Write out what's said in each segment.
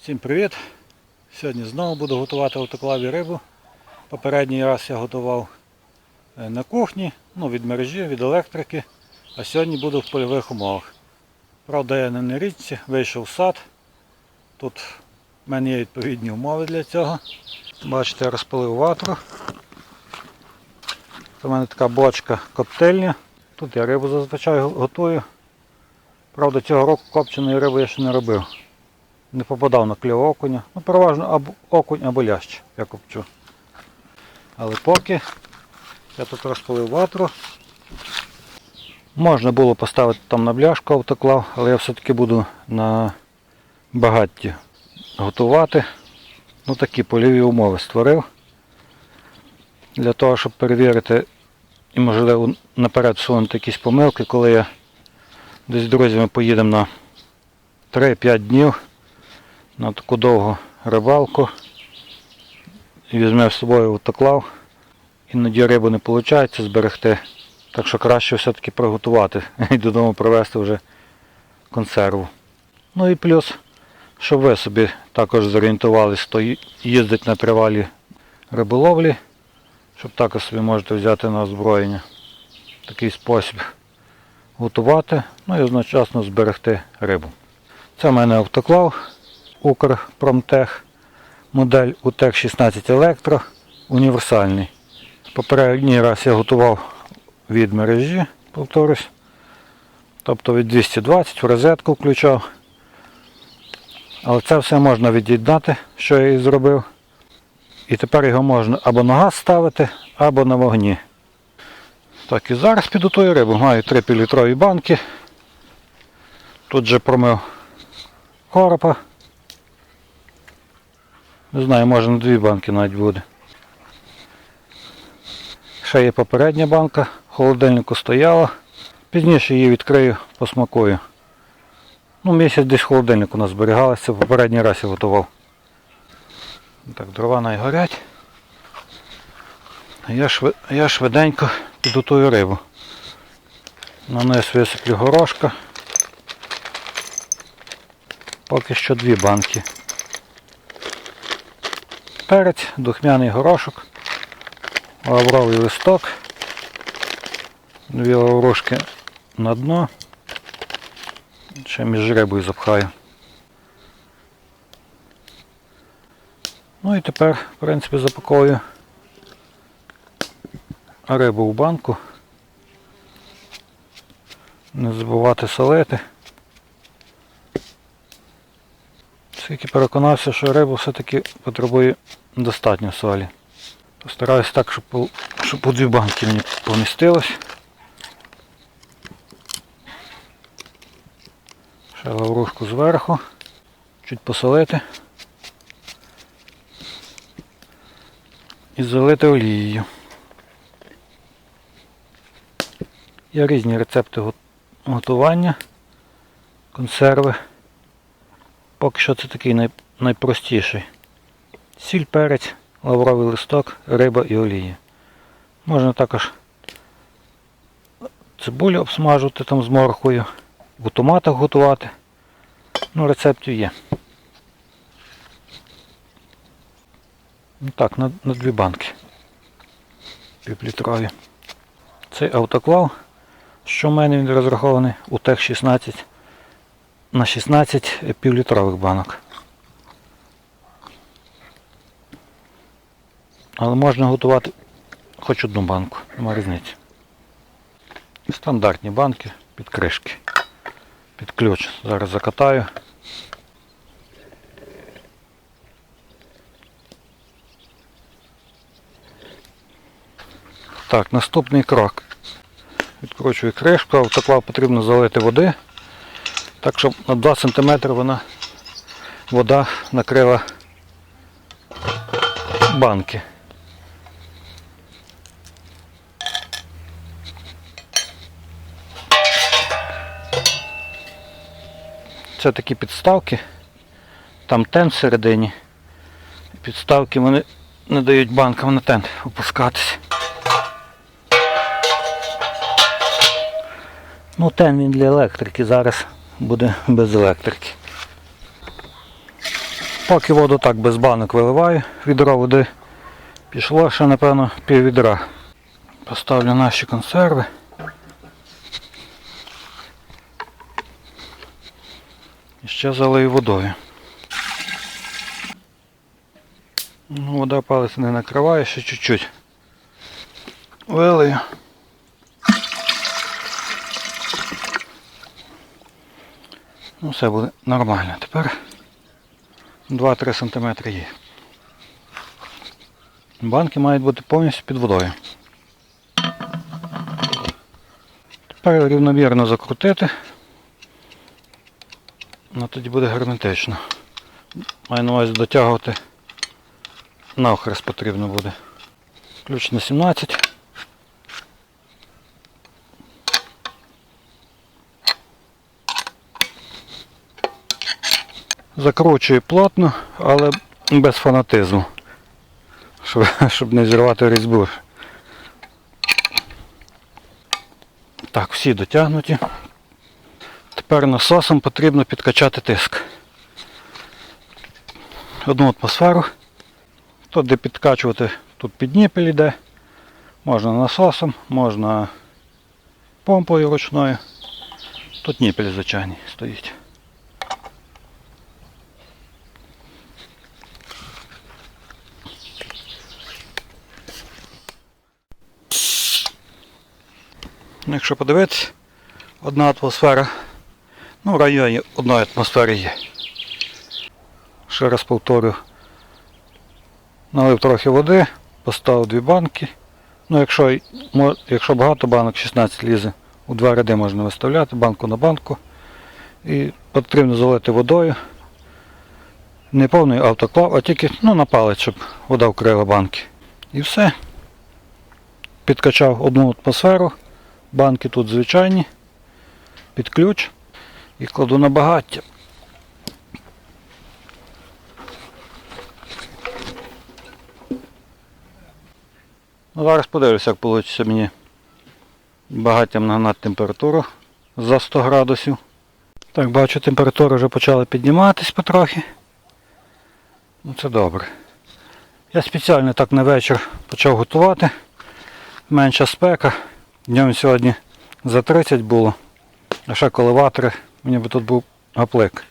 Всім привіт! Сьогодні знову буду готувати в автоклаві рибу. Попередній раз я готував на кухні, від мережі, від електрики, а сьогодні буду в польових умовах. Правда, я не на річці, вийшов в сад. Тут в мене є відповідні умови для цього. Бачите, я розпалив ватру. У мене така бочка коптильня. Тут я рибу зазвичай готую. Правда, цього року копченої риби я ще не робив. Не попадав на кльов окуня. Переважно або окунь, або лящ я копчу. Але поки я тут розпалив ватру. Можна було поставити там на бляшку автоклав, але я все-таки буду на багатті готувати. Такі польові умови створив. Для того, щоб перевірити і, можливо, наперед всунути якісь помилки, коли я десь з друзями поїдемо на 3-5 днів на таку довгу рибалку і візьмемо з собою автоклав. Іноді рибу не виходить зберегти, так що краще все-таки приготувати і додому привезти вже консерву. І плюс, щоб ви собі також зорієнтувалися, хто їздить на тривалі риболовлі, щоб також собі можете взяти на озброєння такий спосіб готувати, і одночасно зберегти рибу. Це в мене автоклав Укрпромтех, модель УТЕК-16 Електро, універсальний. Попередній раз я готував від мережі, повторюсь, тобто від 220 в розетку включав. Але це все можна від'єднати, що я і зробив. І тепер його можна або на газ ставити, або на вогні. Так, і зараз підготую рибу. Маю 3 півлітрові банки. Тут же промив коропа. Не знаю, може на 2 банки навіть буде. Ще є попередня банка, в холодильнику стояла. Пізніше її відкрию, посмакую. Місяць десь в холодильнику у нас зберігалося, попередній раз я готував. Так, дрова найгорять. Я швиденько підготую рибу. На низ висиплю горошка. Поки що 2 банки. Перець, духмяний горошок, лавровий листок, 2 лаврушки на дно. Ще між рибою запхаю. І тепер, в принципі, запаковую рибу в банку. Не забувати солити. Оскільки переконався, що риба все-таки потребує достатньо солі. Постараюсь так, щоб по 2 банки мені помістилось. Ще лаврушку зверху. Чуть посолити. І залити олією. Є різні рецепти готування консерви. Поки що це такий найпростіший. Сіль, перець, лавровий листок, риба і олія. Можна також цибулю обсмажувати там з морквою, в томатах готувати. Рецептів є. Так, на 2 банки. Півлітрові. Цей автоклав, що в мене він розрахований, УТЕК-16 на 16 півлітрових банок. Але можна готувати хоч 1 банку, нема різниці. Стандартні банки під кришки. Під ключ. Зараз закатаю. Так, наступний крок. Відкручую кришку, автоклав потрібно залити води, так щоб на 2 см вода накрила банки. Це такі підставки, там тент всередині. Підставки вони не дають банкам на тент опускатися. Тент він для електрики, зараз буде без електрики. Поки воду так без банок виливаю, відро води пішло ще, напевно, пів відра. Поставлю наші консерви. І ще залию водою. Ну, вода палець не накриває, ще чуть-чуть. Вилию. Ну, все буде нормально. Тепер 2-3 см є. Банки мають бути повністю під водою. Тепер рівномірно закрутити. Ну, тоді буде герметично. Маю на увазі дотягувати навхрест потрібно буде. Ключ на 17. Закручую плотно, але без фанатизму, щоб не зірвати різьбу. Так, всі дотягнуті. Тепер насосом потрібно підкачати тиск. 1 атмосферу. Тут де підкачувати, тут підніпель йде. Можна насосом, можна помпою ручною. Тут ніпель звичайний стоїть. Якщо подивитися, 1 атмосфера, ну в районі 1 атмосфери є. Ще раз повторю, налив трохи води, поставив 2 банки. Ну якщо багато банок, 16 лізе, у 2 ряди можна виставляти, банку на банку. І потрібно залити водою. Не повний автоклав, а тільки на палець, щоб вода вкрила банки. І все. Підкачав 1 атмосферу. Банки тут звичайні, під ключ і кладу на багаття. Ну, зараз подивлюся, як вийде мені багаттям нагнати температуру за 100 градусів. Так, бачу, температура вже почала підніматись потрохи. Ну, це добре. Я спеціально так на вечір почав готувати. Менша спека. Днем сьогодні за 30 було, а ще коливатори, мені би тут був гаплик.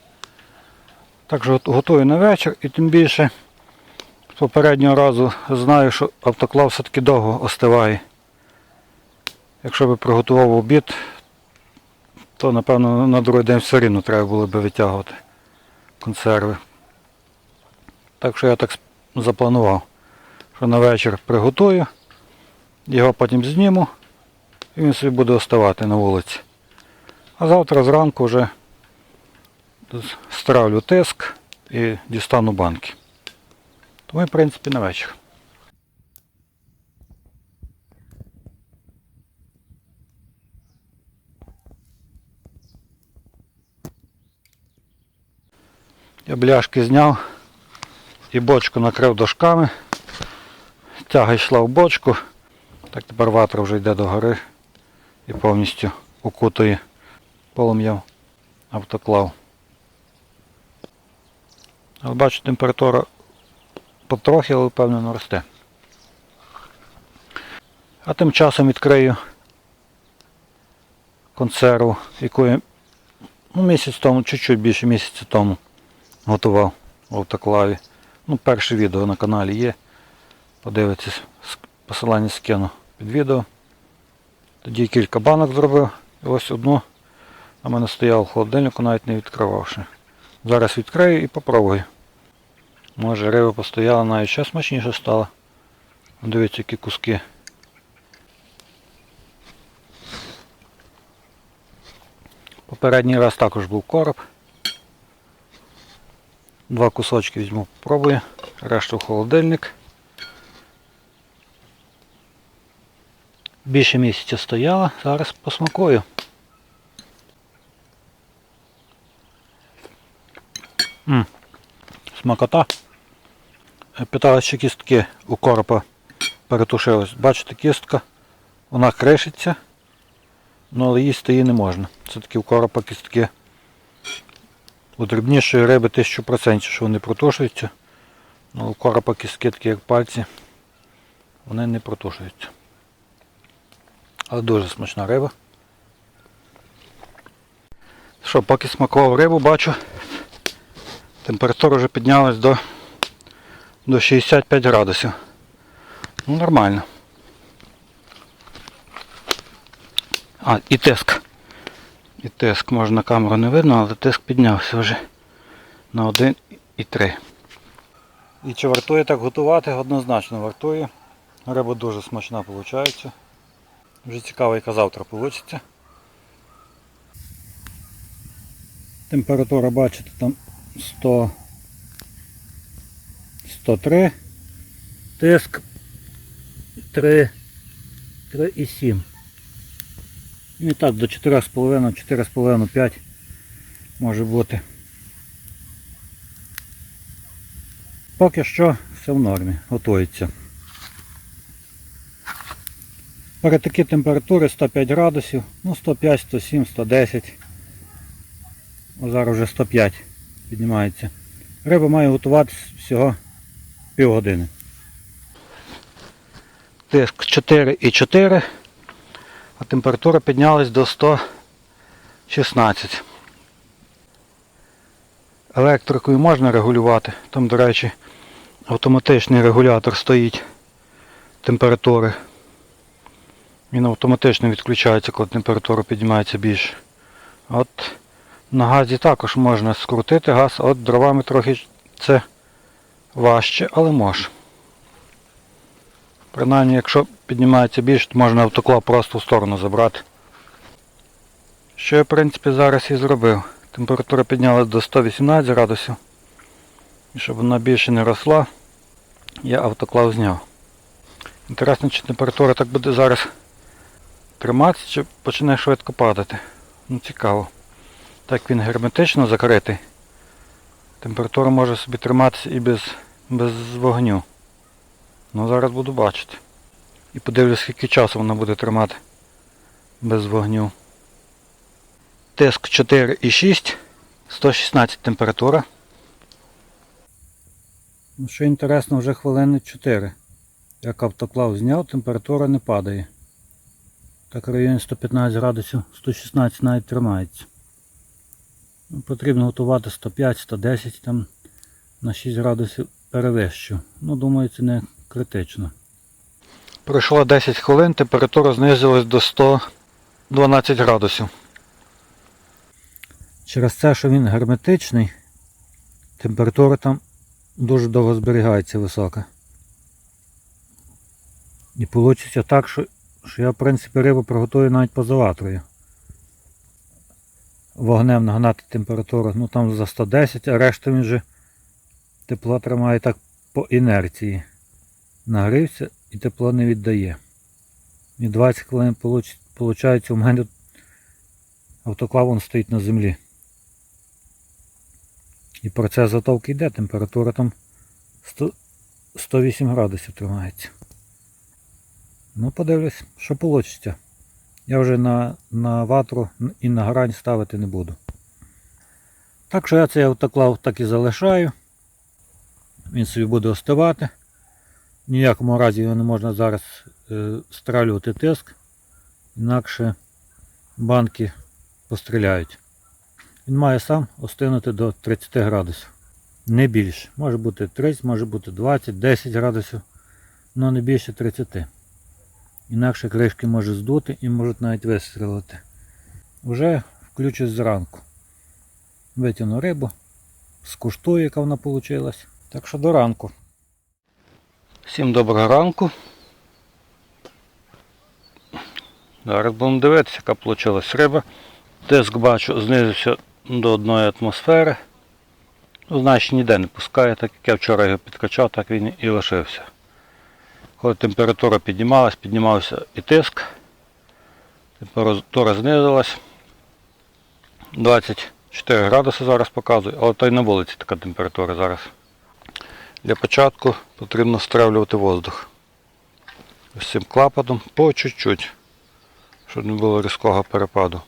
Так що готую на вечір і тим більше з попереднього разу знаю, що автоклав все-таки довго остиває. Якщо би приготував обід, то напевно на другий день все рівно треба було би витягувати консерви. Так що я так запланував, що на вечір приготую, його потім зніму. І він собі буде оставати на вулиці. А завтра зранку вже стравлю тиск і дістану банки. Тому, в принципі, на вечір. Я бляшки зняв і бочку накрив дошками. Тяга йшла в бочку. Так тепер ватра вже йде до гори і повністю укутує полум'ям автоклав. Але бачу, температура потрохи, але впевнено росте. А тим часом відкрию консерву, яку я місяць тому, чуть-чуть більше місяця тому готував в автоклаві. Перше відео на каналі є. Подивитесь, посилання скину під відео. Тоді кілька банок зробив. І ось одну на мене стояла в холодильнику, навіть не відкривавши. Зараз відкрию і попробую. Може риба постояла, навіть ще смачніше стало. Дивіться, які куски. Попередній раз також був короб. 2 кусочки візьму, попробую. Решту в холодильник. Більше місяця стояла, зараз посмакую. Смакота. Питали, що кістки у коропа перетушились. Бачите, кістка, вона кришиться, але їсти її не можна. Все-таки у коропа кістки У дрібнішої риби 1000%, що вони протушуються. Ну, у коропа кістки такі як пальці, вони не протушуються. Але дуже смачна риба. Що, поки смакував рибу, бачу, температура вже піднялась до 65 градусів. Ну, нормально. А, і тиск. І тиск, може на камеру не видно, але тиск піднявся вже на 1,3. І чи вартує так готувати? Однозначно вартує. Риба дуже смачна виходить. Вже цікаво, яка завтра вийде. Температура, бачите, там 103. Тиск 3,7. І так до 4,5 може бути. Поки що все в нормі, готується. При такій температурі 105 градусів, ну 105, 107, 110. О, зараз вже 105 піднімається. Риба має готуватися всього півгодини. Тиск 4,4, а температура піднялась до 116. Електрикою можна регулювати. Там, до речі, автоматичний регулятор стоїть температури. Він автоматично відключається, коли температура піднімається більше. От на газі також можна скрутити газ, от дровами трохи це важче, але може. Принаймні, якщо піднімається більше, то можна автоклав просто в сторону забрати. Що я, в принципі, зараз і зробив. Температура піднялась до 118 градусів. І щоб вона більше не росла, я автоклав зняв. Інтересно, чи температура так буде зараз триматися, чи почне швидко падати. Ну, цікаво. Так він герметично закритий. Температура може собі триматися і без вогню. Ну, зараз буду бачити. І подивлюсь, скільки часу вона буде тримати без вогню. Тиск 4,6, 116 температура. Ну, що інтересно, вже хвилини 4. Як автоклав зняв, температура не падає. Так в районі 115 градусів, 116 навіть тримається. Ну, потрібно готувати 105-110, там на 6 градусів перевищу. Ну, думаю, це не критично. Пройшло 10 хвилин, температура знизилась до 112 градусів. Через те, що він герметичний, температура там дуже довго зберігається висока. І вийде так, що я, в принципі, рибу приготую навіть поза ватрою. Вогнем нагнати температуру, ну там за 110, а решта він вже тепло тримає так по інерції. Нагрівся і тепло не віддає. І 20 хвилин виходить, у мене автоклав он стоїть на землі. І процес готовки йде, температура там 108 градусів тримається. Ну, подивлюсь, що вийде. Я вже на ватру і на грань ставити не буду. Так що я цей автоклав так і залишаю. Він собі буде остивати. В ніякому разі його не можна зараз стрелювати тиск, інакше банки постріляють. Він має сам остинути до 30 градусів. Не більше. Може бути 30, може бути 20, 10 градусів, але не більше 30. Інакше кришки може здути і можуть навіть вистрілити. Вже включусь зранку. Витягну рибу, скуштую, яка вона вийшла. Так що до ранку. Всім доброго ранку. Зараз будемо дивитися, яка вийшла риба. Тиск, бачу, знизився до 1 атмосфери. Ну, значить, ніде не пускає, так як я вчора його підкачав, так він і лишився. Коли температура піднімався і тиск. Температура знизилась. 24 градуси зараз показує, але то й на вулиці така температура зараз. Для початку потрібно стравлювати воздух. Ось цим клапаном по чуть-чуть, щоб не було різкого перепаду.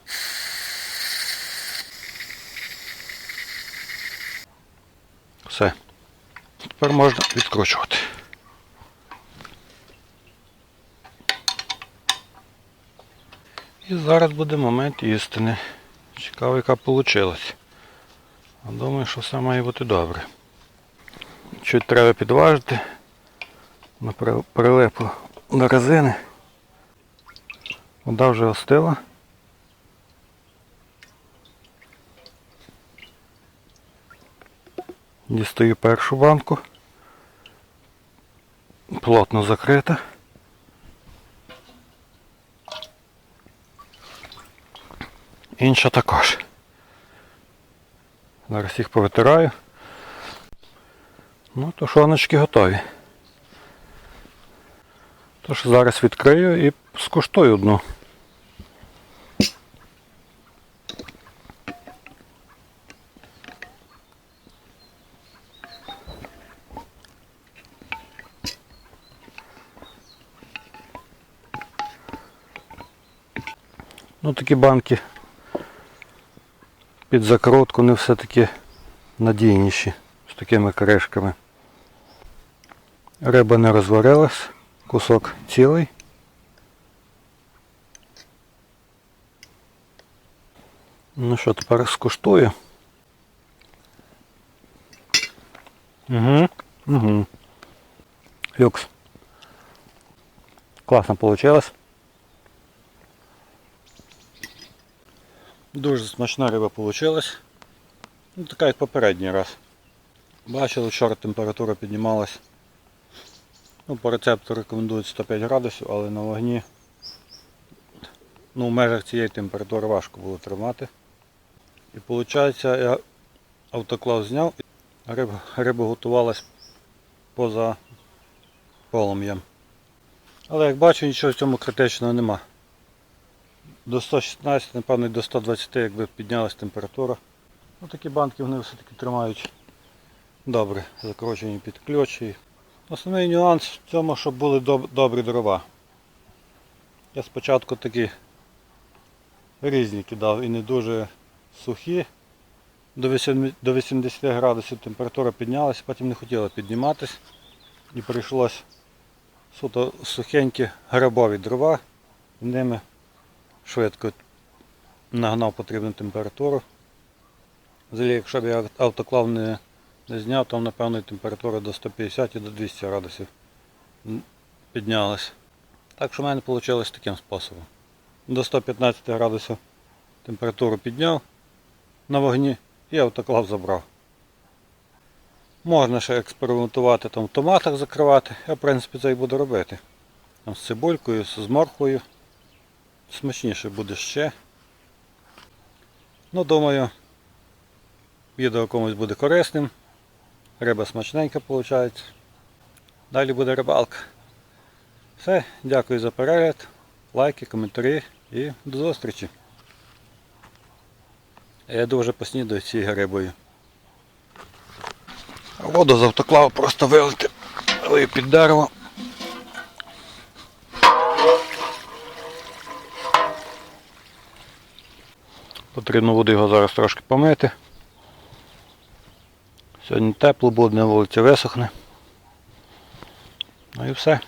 Все. Тепер можна відкручувати. І зараз буде момент істини. Цікаво, яка вийшла. Думаю, що все має бути добре. Чуть треба підважити. Прилипло до резини. Вода вже остила. Дістаю першу банку. Плотно закрита. Інша також. Зараз їх повитираю. Ну, тушоночки готові. Тож зараз відкрию і скуштую одну. Ну, такі банки під закрутку не все-таки надійніші з такими кришками. Риба не розварилась, кусок цілий. Ну що, тепер скуштую. Люкс. Класно вийшло. Дуже смачна риба вийшла. Ну, така як попередній раз. Бачили, вчора температура піднімалась. Ну, по рецепту рекомендують 105 градусів, але на вогні в межах цієї температури важко було тримати. І виходить, я автоклав зняв, і риба готувалась поза полум'ям. Але як бачу, нічого в цьому критичного нема. До 116, напевно, до 120, якби піднялась температура. Ну, такі банки вони все-таки тримають добре, закручені під ключ. Основний нюанс в цьому, щоб були добрі дрова. Я спочатку такі різні кидав і не дуже сухі. До 80 градусів температура піднялася, потім не хотіла підніматись. І прийшлось суто сухенькі грабові дрова. Ними швидко нагнав потрібну температуру. Взагалі, якщо б я автоклав не зняв, то напевно температура до 150 і до 200 градусів піднялась. Так що в мене вийшло таким способом. До 115 градусів температуру підняв на вогні і автоклав забрав. Можна ще експериментувати, там в томатах закривати, я в принципі це і буду робити. Там з цибулькою, з морквою. Смачніше буде ще. Ну, думаю, відео комусь буде корисним. Риба смачненька виходить. Далі буде рибалка. Все, дякую за перегляд, лайки, коментарі і до зустрічі. Я дуже поснідаю цією рибою. Воду з автоклаву просто вилити під дерево. Потрібно буде його зараз трошки помити. Сьогодні тепло буде, на вулиці висохне. Ну і все.